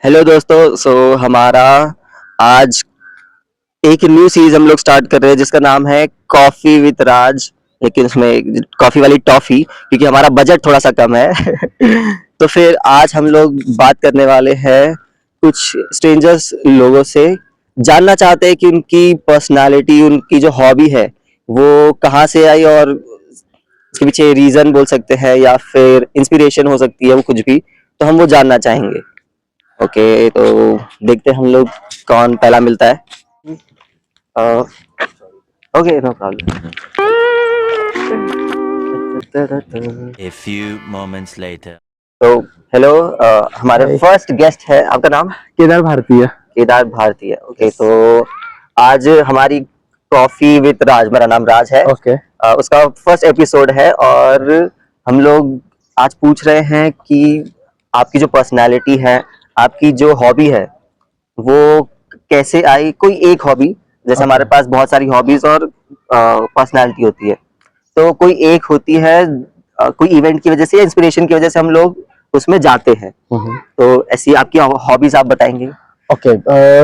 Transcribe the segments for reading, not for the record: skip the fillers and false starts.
Hello दोस्तों। हमारा आज एक न्यू सीरीज हम लोग स्टार्ट कर रहे हैं जिसका नाम है कॉफी विद राज। लेकिन उसमें कॉफी वाली टॉफी, क्योंकि हमारा बजट थोड़ा सा कम है। तो फिर आज हम लोग बात करने वाले हैं कुछ स्ट्रेंजर्स लोगों से। जानना चाहते हैं कि उनकी पर्सनालिटी, उनकी जो हॉबी है वो कहाँ से आई, और उसके पीछे रीजन बोल सकते हैं या फिर इंस्पिरेशन हो सकती है, वो कुछ भी। तो हम वो जानना चाहेंगे। ओके, तो देखते हैं हम लोग कौन पहला मिलता है। Okay, no problem. A few moments later. तो हेलो, हमारे हाय। फर्स्ट गेस्ट है। आपका नाम? केदार भारतीय। केदार भारती है। ओके, तो आज हमारी कॉफी विद राज, मेरा नाम राज है। ओके। उसका फर्स्ट एपिसोड है और हम लोग आज पूछ रहे हैं कि आपकी जो पर्सनालिटी है, आपकी जो हॉबी है वो कैसे आई। कोई एक हॉबी, जैसे हमारे पास बहुत सारी हॉबीज और पर्सनालिटी होती है, तो कोई एक होती है कोई इवेंट की वजह से या इंस्पिरेशन की वजह से हम लोग उसमें जाते हैं। तो ऐसी आपकी हॉबीज आप बताएंगे ओके।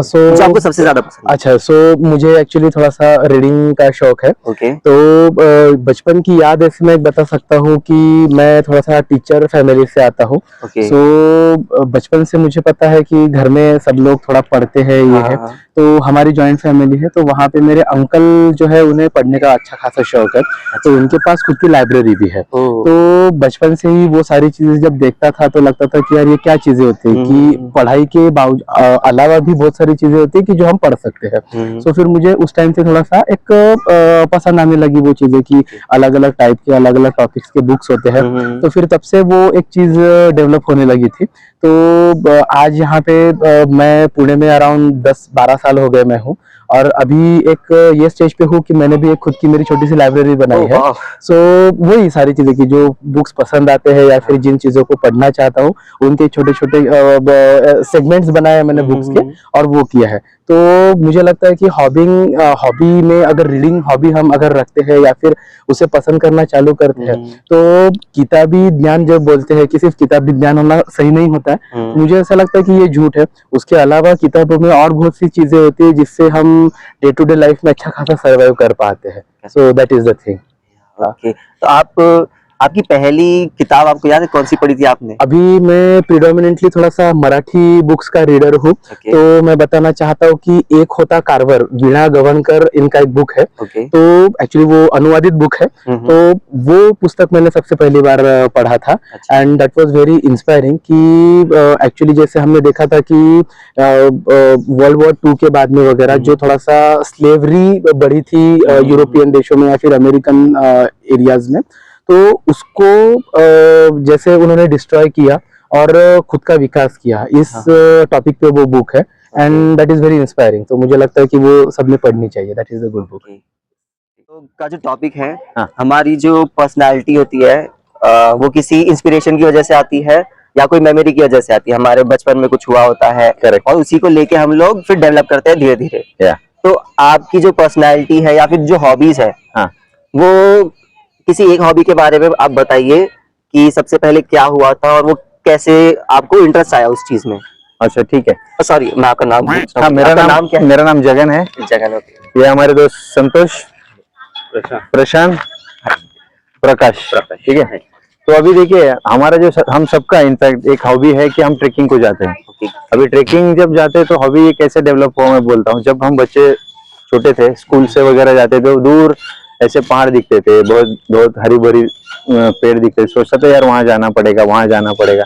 सो जो आपको सबसे ज्यादा पसंद है। अच्छा, सो मुझे एक्चुअली थोड़ा सा रीडिंग का शौक है। ओके। तो बचपन की याद ऐसे मैं बता सकता हूँ कि मैं थोड़ा सा टीचर फैमिली से आता हूँ। ओके। सो बचपन से मुझे पता है कि घर में सब लोग थोड़ा पढ़ते हैं, ये है। हाँ। तो हमारी जॉइंट फैमिली है, तो वहाँ पे मेरे अंकल जो है उन्हें पढ़ने का अच्छा खासा शौक है। तो उनके पास खुद की लाइब्रेरी भी है। तो बचपन से ही वो सारी चीजें जब देखता था तो लगता था कि यार ये क्या चीजें होती है कि पढ़ाई के अलावा भी बहुत सारी चीजें होती है कि जो हम पढ़ सकते हैं। सो फिर मुझे उस टाइम से थोड़ा सा एक पसंद आने लगी वो चीजें कि अलग अलग टाइप के अलग अलग टॉपिक्स के बुक्स होते हैं। तो फिर तब से वो एक चीज डेवलप होने लगी थी। तो आज यहाँ पे मैं पुणे में अराउंड 10-12 साल हो गए मैं हूँ। और अभी एक ये स्टेज पे हूँ कि मैंने भी एक खुद की मेरी छोटी सी लाइब्रेरी बनाई है। सो वही सारी चीजें कि जो बुक्स पसंद आते हैं या फिर जिन चीजों को पढ़ना चाहता हूँ उनके छोटे छोटे सेगमेंट्स बनाए हैं मैंने बुक्स के, और वो किया है। तो मुझे लगता है कि हॉबी में अगर रीडिंग हॉबी हम अगर रखते हैं या फिर उसे पसंद करना चालू करते हैं, तो किताबी ज्ञान जब बोलते हैं कि सिर्फ किताबी ज्ञान होना सही नहीं होता है, तो मुझे ऐसा लगता है कि ये झूठ है। उसके अलावा किताबों में और बहुत सी चीजें होती है जिससे हम डे टू डे लाइफ में अच्छा खासा सर्वाइव कर पाते हैं। So that is the thing. Okay, तो आपकी पहली किताब आपको याद है कौन सी पढ़ी थी आपने? अभी मैं प्रिडोमिनेंटली थोड़ा सा मराठी बुक्स का रीडर हूँ। तो मैं बताना चाहता हूँ कि एक होता कारवर, वीणा गवणकर, इनका एक बुक है। तो एक्चुअली वो अनुवादित बुक है। तो वो पुस्तक मैंने सबसे पहली बार पढ़ा था and that was very inspiring कि एक्चुअली जैसे हमने देखा था कि वर्ल्ड वॉर 2 के बाद में वगैरह जो थोड़ा सा स्लेवरी बढ़ी थी यूरोपियन देशों में या फिर अमेरिकन एरियाज में, तो उसको जैसे उन्होंने डिस्ट्रॉय किया और खुद का विकास किया, इस टॉपिक पे वो बुक है and that is very inspiring. तो मुझे लगता है कि वो सबने पढ़नी चाहिए। That is a good book. तो का जो टॉपिक है, हमारी जो पर्सनालिटी होती है वो किसी इंस्पिरेशन की वजह से आती है या कोई मेमोरी की वजह से आती है। हमारे बचपन में कुछ हुआ होता है और उसी को लेके हम लोग फिर डेवलप करते हैं धीरे धीरे। तो आपकी जो पर्सनालिटी है या फिर जो हॉबीज है, वो किसी एक हॉबी के बारे में आप बताइए कि सबसे पहले क्या हुआ था और वो कैसे आपको इंटरेस्ट आया उस चीज में। अच्छा, ठीक है। सॉरी, मैं आपका नाम हाँ, मेरा नाम क्या है? मेरा नाम जगन है। जगन। ओके। ये हमारे दोस्त संतोष, प्रशांत, प्रकाश, ठीक है। तो अभी देखिए, हमारा जो हम सबका इनफैक्ट एक हॉबी है कि हम ट्रेकिंग को जाते हैं। अभी ट्रेकिंग जब जाते हैं तो हॉबी ये कैसे डेवलप हुआ मैं बोलता हूँ। जब हम बच्चे छोटे थे, स्कूल से वगैरह जाते थे, दूर ऐसे पहाड़ दिखते थे, बहुत बहुत हरी भरी पेड़ दिखते थे। सोचते थे यार वहां जाना पड़ेगा, वहां जाना पड़ेगा।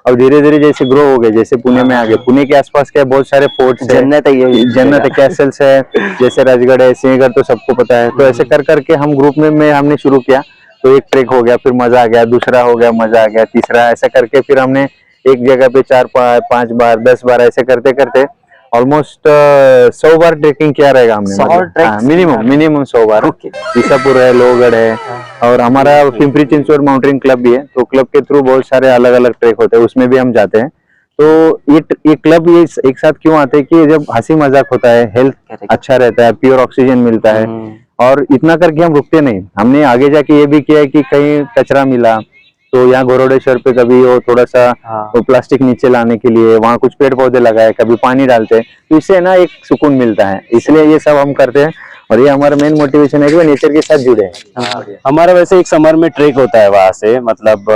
अब धीरे धीरे जैसे ग्रो हो गए, जैसे पुणे में आ गए, पुणे के आसपास क्या बहुत सारे फोर्ट्स है, जन्नत है, कैसल्स है, जैसे राजगढ़ है, सिंहगढ़, तो सबको पता है। तो ऐसे कर करके हम ग्रुप में हमने शुरू किया। तो एक ट्रेक हो गया, फिर मजा आ गया, दूसरा हो गया, मजा आ गया, तीसरा, ऐसा करके फिर हमने एक जगह पे 4-5 बार 10 बार ऐसे करते करते ऑलमोस्ट 100 बार ट्रेकिंग किया रहेगा हमने। मिनिमम 100 बार। ईसापुर है, लोहगढ़ है, और हमारा पिंपरी चिंचवड माउंटेन क्लब भी है। तो क्लब के थ्रू बहुत सारे अलग अलग ट्रेक होते हैं, उसमें भी हम जाते हैं। तो ये क्लब ये एक साथ क्यों आते हैं कि जब हंसी मजाक होता है, हेल्थ अच्छा रहता है, प्योर ऑक्सीजन मिलता है। और इतना करके हम रुकते नहीं, हमने आगे जाके ये भी किया है कि कहीं कचरा मिला तो यहाँ घोरोडेश्वर पे कभी वो थोड़ा सा हाँ। वो प्लास्टिक नीचे लाने के लिए वहाँ कुछ पेड़ पौधे लगाए, कभी पानी डालते हैं, तो इससे ना एक सुकून मिलता है, इसलिए ये सब हम करते हैं। और ये हमारा मेन मोटिवेशन है कि नेचर के साथ जुड़े हैं। हमारा वैसे एक समर में ट्रेक होता है वहां से, मतलब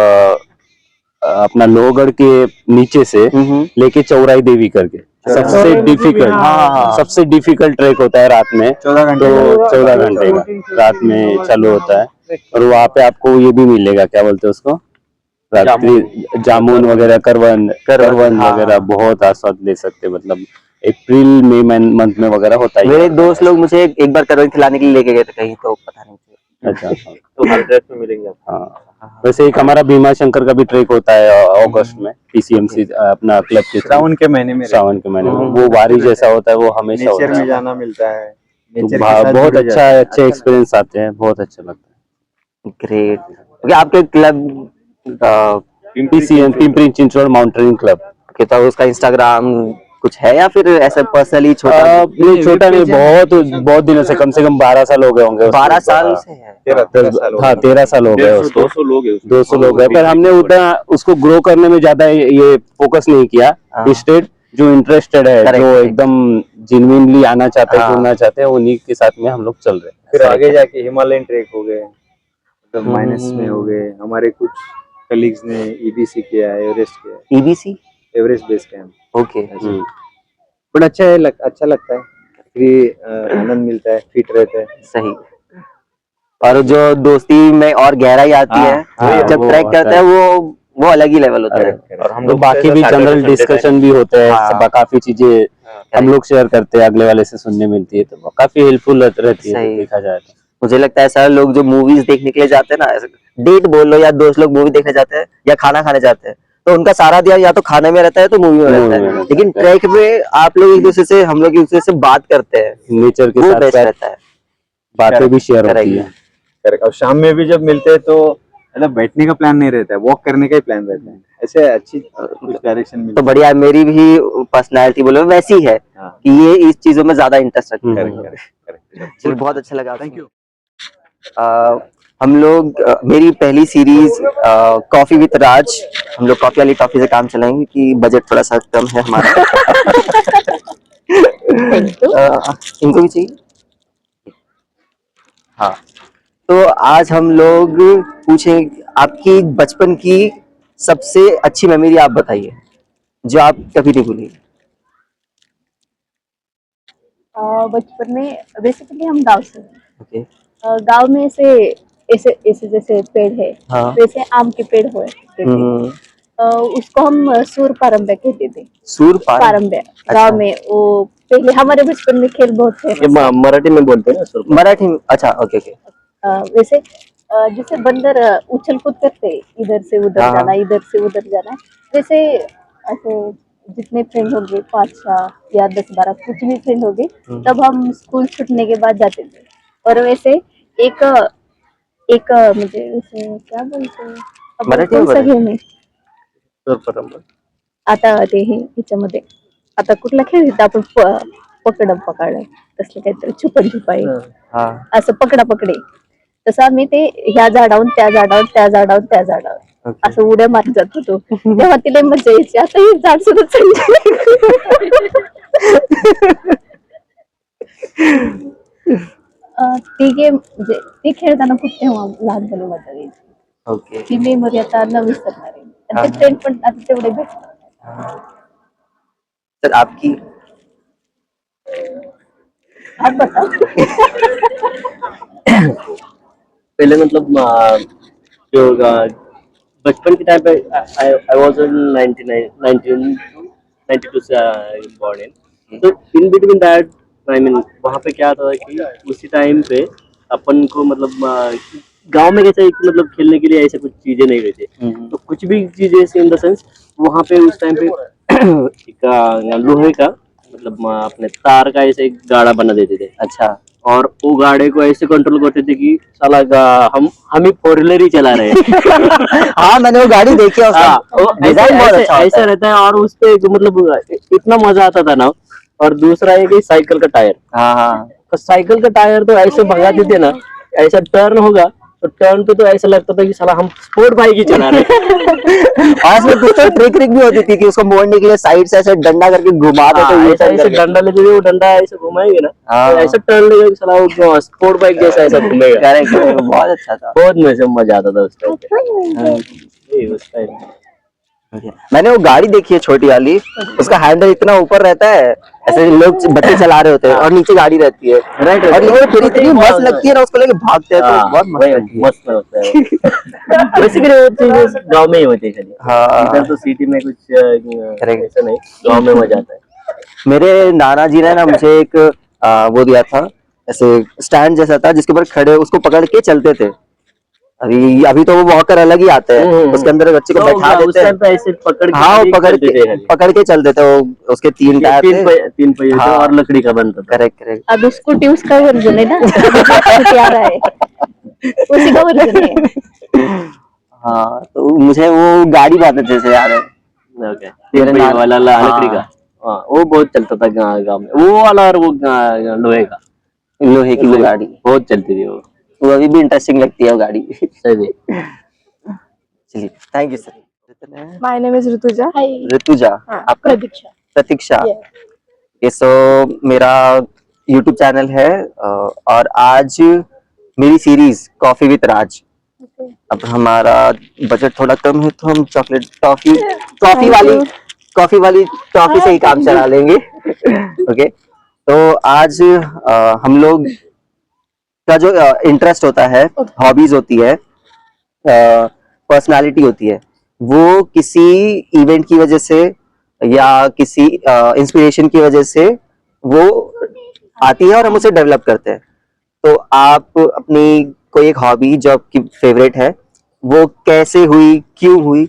अपना लोहगढ़ के नीचे से लेके चौराई देवी करके सबसे डिफिकल्ट, हाँ। सबसे डिफिकल्ट ट्रेक होता है रात में। 14 घंटे का रात में चालू होता है। और वहाँ पे आपको ये भी मिलेगा, क्या बोलते हैं उसको, रात्रि जामुन वगैरह, करवन वगैरह बहुत आस्वाद ले सकते हैं। मतलब अप्रैल मई मंथ में वगैरह होता है। मेरे दोस्त लोग मुझे एक बार करवल खिलाने के लिए लेके गए थे कहीं, तो पता नहीं। अच्छा, तो हर ड्रेस में मिलेंगे आपको। हाँ। वैसे एक हमारा भीमा शंकर का भी ट्रेक होता है अगस्त में, पीसीएमसी अपना क्लब के श्रावण के महीने में वो वारी जैसा होता है, वो हमेशा होता नेचर में है। जाना मिलता है, तो नेचर के साथ बहुत जुड़े अच्छा जाते है, हैं। अच्छे एक्सपीरियंस आते हैं, बहुत अच्छा लगता ग्रेट। ओके, आपके club Pimpri Chinchwad mountaineering club. के तो उसका इंस्टाग्राम कुछ है या फिर ऐसे पर्सनली छोटा? नहीं, छोटा नहीं, बहुत दिनों से, कम 12 साल हो गए होंगे उसको। 12 साल से है। 13 साल हो गए उसको। 200 लोग हैं, पर हमने उतना उसको ग्रो करने में ज्यादा ये फोकस नहीं किया। इंस्टेड जो इंटरेस्टेड है, Correct, जो correct. एकदम जेन्युइनली आना चाहते हैं, हाँ। घूमना चाहते हैं, उन्हीं के साथ में हम लोग चल रहे हैं। फिर आगे जाके हिमालयन ट्रेक हो गए, मतलब माइनस में हो गए। हमारे कुछ कलीग्स ने ईबीसी किया है, एवरेस्ट किया है, EBC? Everest base camp. Okay. But अच्छा है, अच्छा लगता है, फिर आनंद मिलता है, फिट रहते हैं। सही। और जो दोस्ती में और गहराई आती हाँ, है हाँ, जब वो ट्रैक आता करते हैं, वो अलग ही लेवल होता है। और हम तो लोग बाकी भी जनरल डिस्कशन भी होते हैं, हाँ। काफी चीजें हम लोग शेयर करते हैं, अगले वाले से सुनने मिलती है, तो काफी हेल्पफुल रहती है सही। देखा जाए तो। मुझे लगता है सारे लोग जो मूवीज देखने के लिए जाते हैं ना, डेट बोल लो या दोस्त लोग मूवी देखने जाते हैं या खाना खाने जाते हैं, तो उनका सारा ध्यान या तो खाने में रहता है तो मूवी में रहता है। लेकिन ट्रैक में आप लोग एक दूसरे से, हम लोग एक दूसरे से बात करते हैं, नेचर के वो साथ बेस्ट साथ रहता है। बातें भी शेयर होती है। करेक्ट। और शाम में भी जब मिलते हैं तो मतलब बैठने का प्लान नहीं रहता है, वॉक करने का ही प्लान रहता है। ऐसे अच्छी कुछ डायरेक्शन मिलती तो बढ़िया है। मेरी भी पर्सनैलिटी बोलो वैसी है हाँ। कि ये इस चीजों में ज्यादा इंटरेस्ट रखती है। करेक्ट। चलिए, बहुत अच्छा लगा। Thank you. हम लोग मेरी पहली सीरीज कॉफी विद राज, हम लोग कॉफी वाली टॉफी से काम चलाएंगे कि बजट थोड़ा सा कम है हमारा। इनको भी चाहिए। हाँ, तो आज हम लोग पूछेंगे आपकी बचपन की सबसे अच्छी मेमोरी आप बताइए, जो आप कभी नहीं भूली। बचपन में बेसिकली हम गांव से हैं। ओके। गांव में ऐसे ऐसे ऐसे जैसे पेड़ है, हाँ। वैसे आम के पेड़ हुए करते थे। उसको हम सूर पारंब्या कहते थे। सूर पारंब्या गांव में वो पहले हमारे बचपन में खेल बहुत थे। मराठी में बोलते हैं ना, मराठी में। अच्छा, ओके ओके। वैसे जैसे बंदर उछल कूद करते, इधर से उधर हाँ। जाना, इधर से उधर जाना, वैसे ऐसे जितने फ्रेंड होंगे 5-6 या 10-12 कुछ भी फ्रेंड होंगे, तब हम स्कूल छूटने के बाद जाते थे। और वैसे एक मुझे वैसे क्या बोलते हैं, अब मराठी कोणतं मध्ये? गेम आहे आता, ते हे ह्याच्यामध्ये आता कुठला खेळ होता आपण, पकडम पकडलं तसलं काहीतरी, छुपन छुपाई, हाँ। असं पकडा पकडे, तसं आम्ही ते ह्या झाडावरून त्या झाडावर, त्या झाडावर, त्या झाडावर ओके. असं उड्या मारत जात होतो. तेव्हा तिला मजा यायची. आता हे झाड सुद्धा ती गेम म्हणजे ती खेळताना खूप तेव्हा लहानपणी मजा यायची. ओके। ती मेमरी आता न विसरणार आहे. आणि ते फ्रेंड पण आता तेवढे भेटतात. सर आपकी? आप बताओ. पहले मतलब जो बचपन के टाइम पे आई वाज इन 1992 से बॉर्न इन, तो in between that I mean वहाँ पे क्या था कि उसी टाइम पे अपन को मतलब गांव में कैसे मतलब खेलने के लिए ऐसे कुछ चीजें नहीं रहती, तो कुछ भी चीजें ऐसे इन द सेंस वहाँ पे उस टाइम पे एक लोहे का मतलब अपने तार का ऐसे एक गाड़ा बना देते थे। अच्छा। और वो गाड़ी को ऐसे कंट्रोल करते थे कि साला हम ही 4 व्हीलर ही चला रहे हैं। हाँ, मैंने वो गाड़ी देखी है, उसका हाँ, वो डिजाइन बहुत अच्छा होता ऐसा है। रहता है। और उस पे जो मतलब इतना मजा आता था ना। और दूसरा है कि साइकिल का टायर, हाँ हाँ। तो साइकिल का टायर तो ऐसे भगा देते ना, ऐसा टर्न होगा तो टर्न पे तो ऐसा लगता था कि साला हम स्पोर्ट बाइक ही चला रहे हैं। और इसमें कुछ तो ट्रिक भी होती थी कि उसको मोड़ने के लिए साइड से ऐसे डंडा करके घुमाते थे, हाँ, ऐसा ऐसे डंडा लेते थे, वो डंडा ऐसे घुमाएंगे ना, तो ऐसा टर्न लेगा कि साला वो स्पोर्ट बाइक जैसा ऐसा घूमेगा। करेक्ट, बहुत अच्छा था। बहुत मजा आता था उस टाइम पे। उस टाइम मैंने वो गाड़ी देखी है छोटी वाली, उसका हैंडल इतना ऊपर रहता है, ऐसे लोग बच्चे चला रहे होते हैं और नीचे गाड़ी रहती है, और ये फिर इतनी मस्त लगती है ना, उसको लेके भागते हैं तो बहुत मस्त लगती है। मस्त होता है। बेसिकली वो चीज गांव में ही होती है खाली। हाँ। इधर तो सिटी में कुछ ऐसा नहीं, गांव में मजा आता है। मेरे नाना जी ने ना मुझे एक वो दिया था, ऐसे स्टैंड जैसा था जिसके ऊपर खड़े उसको पकड़ के चलते थे। अभी तो वो वॉकर अलग ही आते हैं, उसके अंदर बच्चे को तो बैठा उस देते हैं। टाइम पे ऐसे पकड़ के हाँ, वो चलते पकड़ के चलते थे, वो उसके 3 टायर थे। तीन पहिए थे हाँ। और लकड़ी का बनता था। करेक्ट। अब स्कूटी उसका वर्जन है ना, स्कूटी आ रहा है, उसी का वर्जन है। हाँ, तो मुझे वो गाड़ी बहुत अच्छे से याद है। ओके, तीन पहिए वाला लकड़ी का। हाँ, वो बहुत चलता था गाँव में, वो वाला और वो लोहे की वो गाड़ी बहुत चलती थी। वो अभी भी इंटरेस्टिंग लगती है वो गाड़ी। सही। चलिए, thank you sir. My name is Rutuja. Rutuja, आपका? Pradiksha. प्रतीक्षा। ये सो मेरा YouTube चैनल है, और आज मेरी सीरीज कॉफी विद राज। अब हमारा बजट थोड़ा कम है तो हम चॉकलेट कॉफी वाली टॉफी से ही काम चला लेंगे। ओके, तो आज हम लोग का जो इंटरेस्ट होता है, हॉबीज होती है, पर्सनालिटी होती है, वो किसी इवेंट की वजह से या किसी इंस्पिरेशन की वजह से वो आती है और हम उसे डेवलप करते हैं। तो आप अपनी कोई एक हॉबी जो आपकी फेवरेट है, वो कैसे हुई, क्यों हुई,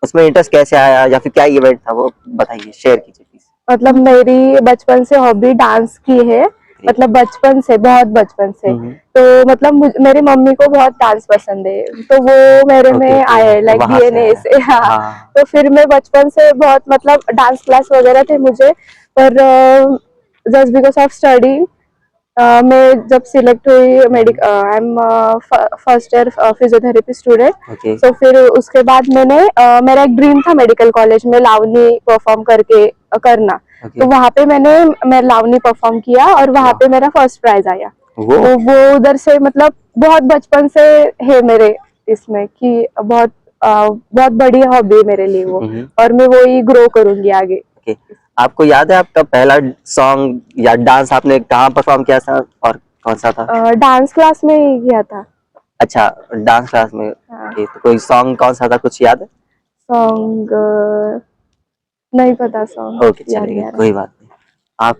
उसमें इंटरेस्ट कैसे आया, या फिर क्या इवेंट था, वो बताइए, शेयर कीजिए प्लीज। मतलब मेरी बचपन से हॉबी डांस की है, मतलब बचपन से, बहुत बचपन से। तो मतलब मेरी मम्मी को बहुत डांस पसंद है, तो वो मेरे में आए लाइक DNA से। हाँ, तो फिर मैं बचपन से बहुत मतलब डांस क्लास वगैरह थे मुझे, पर जस्ट बिकॉज ऑफ स्टडी मैं जब सिलेक्ट हुई I am first year physiotherapy student. तो फिर उसके बाद मैंने मेरा एक ड्रीम था मेडिकल कॉलेज में लावनी परफॉर्म करना। तो वहाँ पे मैं लावनी परफॉर्म किया और वहाँ पे मेरा फर्स्ट प्राइज आया। तो वो उधर से मतलब बहुत बचपन से है मेरे इसमें कि बहुत बड़ी हॉबी है मेरे लिए वो, और मैं वो ही ग्रो करूंगी आगे। आपको याद है आपका पहला सॉन्ग या डांस आपने कहाँ परफॉर्म किया था और कौन सा था? डांस क्लास में ही किया था। अच्छा, डांस क्लास में। तो कोई सॉन्ग कौन सा था, कुछ याद है? सॉन्ग नहीं पता सॉन्ग। ओके, चलिए, कोई बात नहीं। आप?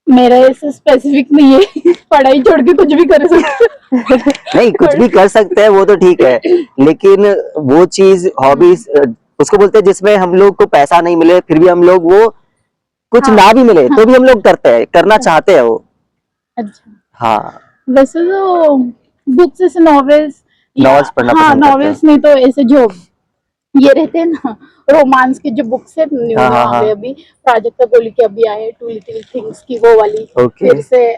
मेरा ऐसे स्पेसिफिक नहीं है, पढ़ाई छोड़ के कुछ भी कर सकते। नहीं, कुछ भी कर सकते हैं, वो तो ठीक है, लेकिन वो चीज हॉबीज उसको बोलते हैं जिसमें हम लोग को पैसा नहीं मिले, फिर भी हम लोग वो कुछ ना भी मिले तो भी हम लोग करते हैं, करना चाहते हैं वो। अच्छा, हाँ, वैसे तो बुक्स ऐसे नॉवेल्स पढ़ना हाँ, पसंद करते नॉवेल्स नहीं तो ऐसे जो ये रहते हैं ना रोमांस के जो बुक्स है न्यू वाले, अभी प्राजक्ता गोली के अभी आए टू लिटिल थिंग्स की वो वाली, फिर से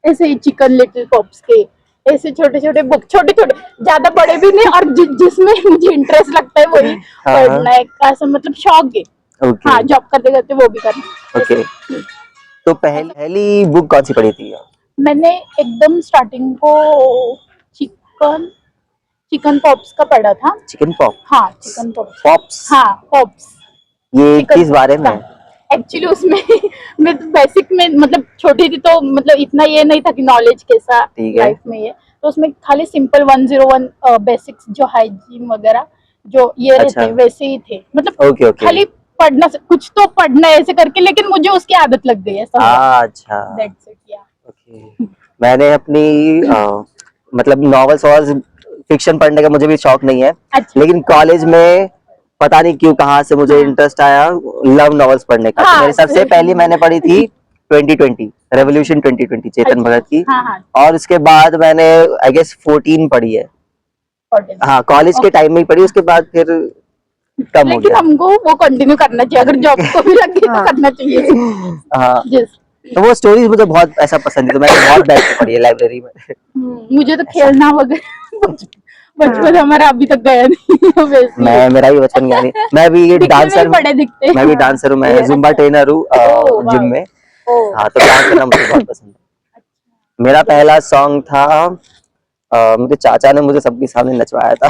ऐसे ही चिकन लिटिल पॉप्स के ऐसे छोटे छोटे बुक, छोटे छोटे, ज्यादा बड़े भी नहीं, और जिसमें मुझे इंटरेस्ट लगता है वही पढ़ना है, ऐसा मतलब शौक है। हाँ, जॉब करते करते वो भी करना। ओके, तो पहली बुक कौन सी पढ़ी थी? मैंने एकदम स्टार्टिंग को चिकन पॉप्स का पढ़ा था। Chicken pop? हाँ, चिकन पॉप्स। हाँ, पॉप्स। ये किस बारे में? एक्चुअली उसमें मैं तो बेसिक में मतलब छोटी थी तो मतलब इतना ये नहीं था कि नॉलेज कैसा लाइफ में ये, तो उसमें खाली सिंपल 101 बेसिक्स जो हाइजीन वगैरह जो ये रहते हैं वैसे ही थे, मतलब खाली पढ़ना, कुछ तो पढ़ना ऐसे करके, लेकिन मुझे उसकी आदत लग गई है। अच्छा, दैट्स इट। या ओके, मैंने अपनी मतलब नॉवेल्स और फिक्शन पढ़ने का मुझे भी शौक नहीं है। अच्छा। लेकिन कॉलेज में पता नहीं क्यों कहाँ से मुझे इंटरेस्ट आया लव नॉवेल्स पढ़ने का। मेरे सबसे पहली मैंने पढ़ी थी 2020 रेवोल्यूशन 2020 चेतन भगत की। और उसके बाद मैंने आई गेस 14 पढ़ी है। हाँ, कॉलेज के टाइम में ही पढ़ी, उसके बाद फिर कम हो गया। हमको वो कंटिन्यू करना चाहिए, अगर जॉब को भी लगे तो करना चाहिए। हाँ, तो वो स्टोरीज मुझे बहुत ऐसा पसंद है, तो मैंने बहुत बैठ के पढ़ी है लाइब्रेरी में। मुझे तो खेलना वगैरह बचपन हमारा अभी तक गया नहीं वैसे। मैं मेरा भी बचपन गया नहीं, मैं भी दिखने में डांसर भी बड़े दिखते हैं। मैं भी डांसर हूँ, मैं Yes. जुम्बा ट्रेनर हूँ ओह, जिम wow. में। ओह, हाँ, तो डांस करना मुझे बहुत पसंद है। मेरा पहला सॉन्ग था मेरे चाचा ने मुझे सबके सामने नचवाया था।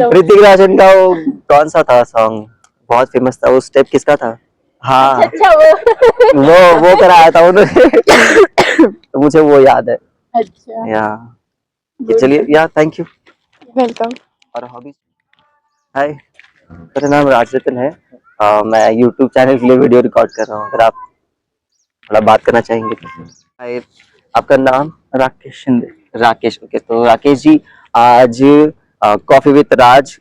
ऋतिक रोशन का वो कौन सा था सॉन्ग, बहुत फेमस था, वो स्टेप किसका था? हाँ, अच्छा वो वो कराया था उन्होंने। तो मुझे वो याद है। अच्छा या चलिए, या थैंक यू। वेलकम। और हॉबीज? हाय, मेरा नाम राजरतन है। मैं यूट्यूब चैनल के लिए वीडियो रिकॉर्ड कर रहा हूँ, अगर आप थोड़ा बात करना चाहेंगे तो। हाय, आपका नाम? राकेश शिंदे। राकेश। ओके, तो राकेश जी, आज कॉफी विद राज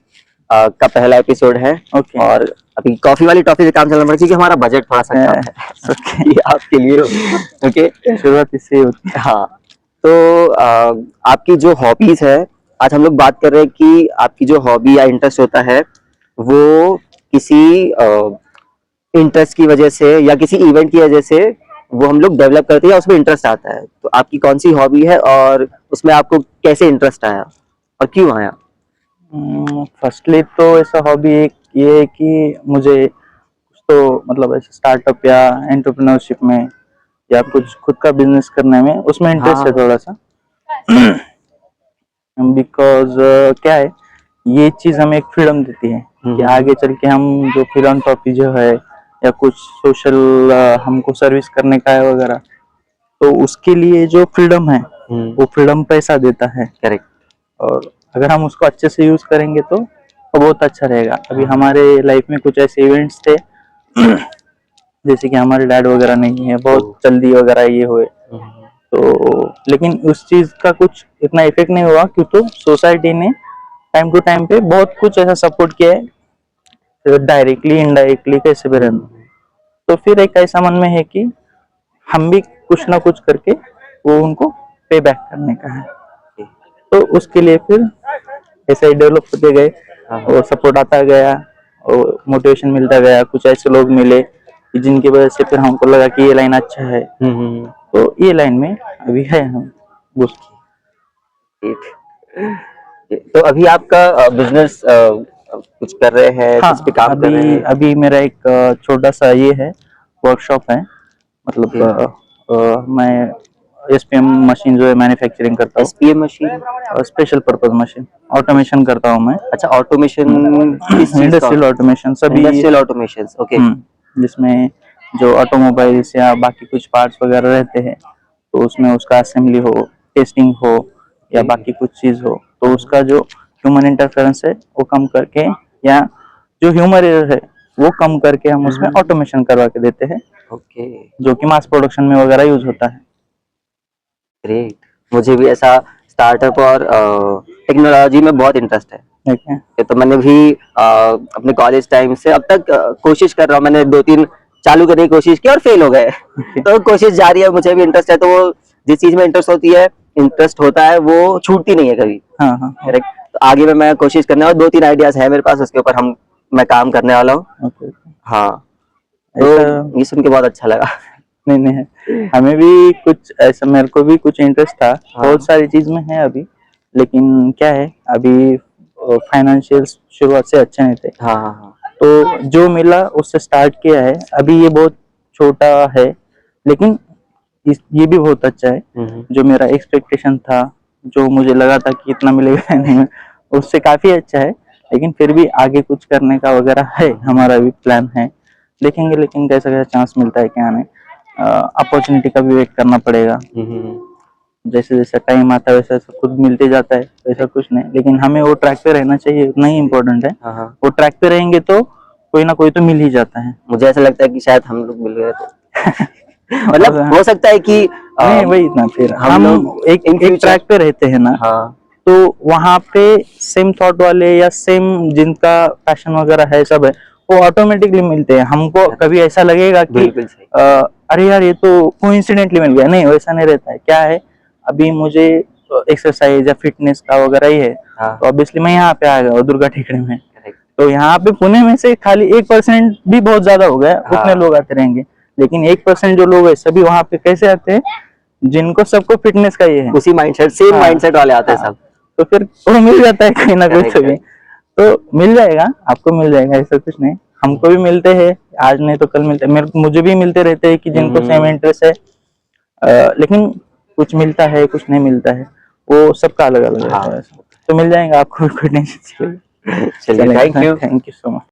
का पहला एपिसोड है। ओके। और अभी कॉफी वाली टॉफी से काम चलना पड़ेगा क्योंकि हमारा बजट थोड़ा सा कम है। ये आपके लिए। ओके, शुरुआत इससे ही होती है। हाँ, तो आपकी जो हॉबीज है, आज हम लोग बात कर रहे हैं कि आपकी जो हॉबी या इंटरेस्ट होता है वो किसी इंटरेस्ट की वजह से या किसी इवेंट की वजह से वो हम लोग डेवलप करते हैं या उसमें इंटरेस्ट आता है। तो आपकी कौन सी हॉबी है और उसमें आपको कैसे इंटरेस्ट आया और क्यों आया? फर्स्टली तो ऐसा हॉबी एक ये है कि मुझे कुछ तो मतलब ऐसे स्टार्टअप या एंटरप्रेन्योरशिप में या कुछ खुद का बिजनेस करने में उसमें इंटरेस्ट है हाँ। थोड़ा सा। बिकॉज क्या है, ये चीज हमें एक फ्रीडम देती है कि आगे चल के हम जो फिलॉन्थ्रॉपी जो है या कुछ सोशल हमको सर्विस करने का है वगैरह, तो उसके लिए जो फ्रीडम है वो फ्रीडम पैसा देता है। करेक्ट। और अगर हम उसको अच्छे से यूज करेंगे तो बहुत अच्छा रहेगा। अभी हमारे लाइफ में कुछ ऐसे इवेंट्स थे जैसे कि हमारे डैड वगैरह नहीं है, बहुत जल्दी वगैरह ये हुए, तो लेकिन उस चीज का कुछ इतना इफेक्ट नहीं हुआ क्योंकि सोसाइटी ने टाइम टू टाइम पे बहुत कुछ ऐसा सपोर्ट किया है, डायरेक्टली इनडायरेक्टली कैसे भी रहना। तो फिर एक ऐसा मन में है कि हम भी कुछ ना कुछ करके वो उनको पे बैक करने का है, तो उसके लिए फिर ऐसे ही डेवलप होते गए और सपोर्ट आता गया और मोटिवेशन मिलता गया। कुछ ऐसे लोग मिले कि जिनकी वजह से फिर हमको लगा कि ये लाइन अच्छा है, तो ये लाइन में अभी है हम। तो अभी आपका बिजनेस कुछ कर रहे हैं, हाँ, किस पे काम कर रहे हैं? अभी मेरा एक छोटा सा ये है, वर्कशॉप है, मतलब मैं एसपीएम मशीन जो है मैन्युफैक्चरिंग करता हूँ। SPM machine? Special purpose machine automation करता हूँ मैं। अच्छा, ऑटोमेशन? इंडस्ट्रियल ऑटोमेशन सभी। Industrial automation, okay. जिसमें जो ऑटोमोबाइल्स या बाकी कुछ पार्ट्स वगैरह रहते हैं तो उसमें उसका असेंबली हो, टेस्टिंग हो या बाकी कुछ चीज हो, तो उसका जो ह्यूमन इंटरफेरेंस है वो कम करके या जो ह्यूमन एरर है वो कम करके हम उसमें ऑटोमेशन करवा के देते हैं, ओके, जो कि मास प्रोडक्शन में वगैरह यूज होता है। ग्रेट। मुझे भी ऐसा स्टार्टअप और टेक्नोलॉजी में बहुत इंटरेस्ट है। ठीक है। तो मैंने भी अपने कॉलेज टाइम से अब तक कोशिश कर रहा हूँ। मैंने 2-3 चालू करने की कोशिश की और फेल हो गए। तो कोशिश जारी है, मुझे भी इंटरेस्ट है, तो वो जिस चीज में इंटरेस्ट होता है वो छूटती नहीं है कभी। हाँ। करेक्ट। तो आगे मैं कोशिश करने वाला, 2-3 आइडियाज है मेरे पास, उसके ऊपर मैं काम करने वाला हूँ। ओके। हाँ, तो ये सुन के बहुत अच्छा लगा। नहीं है, हमें भी कुछ ऐसा, मेरे को भी कुछ इंटरेस्ट था, बहुत सारी चीज में है अभी, लेकिन क्या है अभी फाइनेंशियल शुरुआत से अच्छे नहीं थे। हाँ। तो जो मिला उससे स्टार्ट किया है। अभी ये बहुत छोटा है लेकिन ये भी बहुत अच्छा है। जो मेरा एक्सपेक्टेशन था, जो मुझे लगा था कि इतना मिलेगा नहीं, उससे काफी अच्छा है, लेकिन फिर भी आगे कुछ करने का वगैरह है, हमारा भी प्लान है। देखेंगे लेकिन कैसा कैसा चांस मिलता है क्या नहीं, अपॉर्चुनिटी का भी वेट करना पड़ेगा। जैसे जैसे टाइम आता है वैसे वैसे खुद मिलते जाता है, वैसा कुछ नहीं, लेकिन हमें वो ट्रैक पे रहना चाहिए, उतना ही इम्पोर्टेंट है। वो ट्रैक पे रहेंगे तो कोई ना कोई तो मिल ही जाता है। मुझे ऐसा लगता है कि शायद हम लोग मिल गए तो मतलब हो सकता है कि नहीं वही इतना, फिर हम एक ट्रैक पे रहते हैं ना, तो वहाँ पे सेम थॉट वाले या सेम जिनका पैशन वगैरह है सब है, वो ऑटोमेटिकली मिलते हैं हमको। कभी ऐसा लगेगा कि अरे यार ये तो कोइंसिडेंटली मिल गया, नहीं वैसा नहीं रहता है। क्या है, अभी मुझे एक्सरसाइज या फिटनेस का वगैरह ही है, तो ऑब्वियसली मैं यहाँ पे आ गया दुर्गा टेकड़ी में, तो यहाँ पे पुणे में से खाली 1% भी बहुत ज्यादा हो गया, उतने लोग आते रहेंगे, लेकिन 1% जो लोग है सभी वहाँ पे कैसे आते हैं, जिनको सबको फिटनेस का ये है, उसी माइंडसेट, सेम माइंडसेट वाले आते हैं सब। तो फिर वो मिल जाता है कहीं ना कुछ भी, तो मिल जाएगा, आपको मिल जाएगा, ऐसा कुछ नहीं। हमको भी मिलते हैं, आज नहीं तो कल मिलते हैं, मुझे भी मिलते रहते हैं कि जिनको सेम इंटरेस्ट है, लेकिन कुछ मिलता है कुछ नहीं मिलता है, वो सबका अलग अलग रहता है। तो मिल जाएगा आपको, कोई टेंशन। चलिए, thank you. Thank you so much.